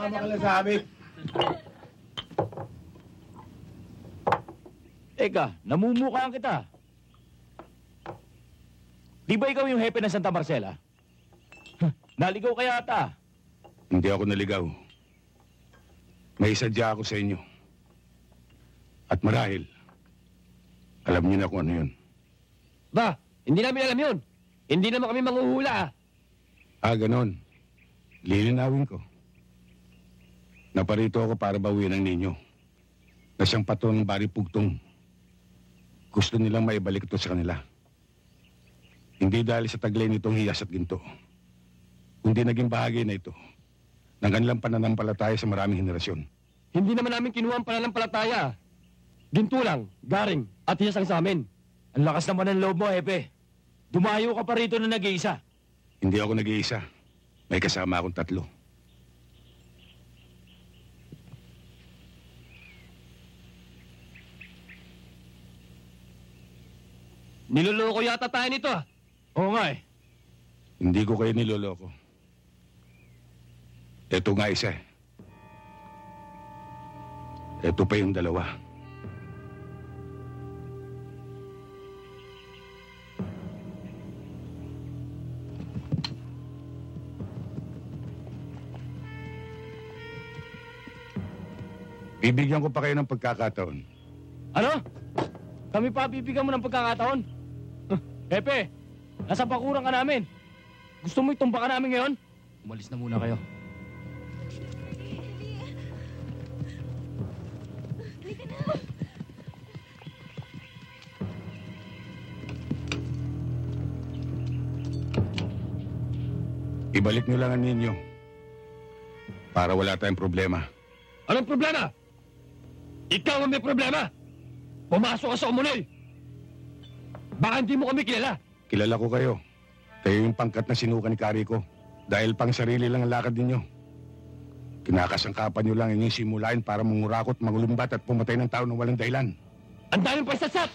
Sumama ka lang sa amin. Teka, namumukhaan kita. Di ba ikaw yung hepe ng Santa Marcela? Naligaw ka yata. Hindi ako naligaw. May sadya ako sa inyo. At marahil, alam niyo na kung ano yun. Ba, hindi namin alam yun. Hindi naman kami manghuhula. Ganon. Lilinawin ko. Naparito ako para bawian ang ninyo. Na siyang patron ng Bari Pugtong. Gusto nilang maibalik ito sa kanila. Hindi dahil sa taglay nitong hiyas at ginto. Kundi naging bahagi na ito ng kanilang pananampalataya sa maraming henerasyon. Hindi naman namin kinuha ang pananampalataya. Ginto lang, garing, at hiyas ang sa amin. Ang lakas naman ng loob mo, hepe. Dumayo ka pa rito na nag-iisa. Hindi ako nag-iisa. May kasama akong 3. Niloloko yata tayo nito ah. Oo nga eh. Hindi ko kayo niloloko. Ito nga isa eh. Ito pa yung 2. Bibigyan ko pa kayo ng pagkakataon. Ano? Kami pa bibigyan mo ng pagkakataon? Hepe, nasa bakuran ka namin. Gusto mo itumba ka namin ngayon? Umalis na muna kayo. Ibalik nyo lang ang ninyo. Para wala tayong problema. Anong problema? Ikaw ang may problema. Pumasok ka sa umunol. Baka hindi mo kami kilala. Kilala ko kayo. Kayo yung pangkat na sinuka ni Kariko. Dahil pang sarili lang ang lakad ninyo. Kinakasangkapan nyo lang inyong simulain para mangurakot, mangulumbat at pumatay ng tao ng walang dahilan. Ang daming pagsasat!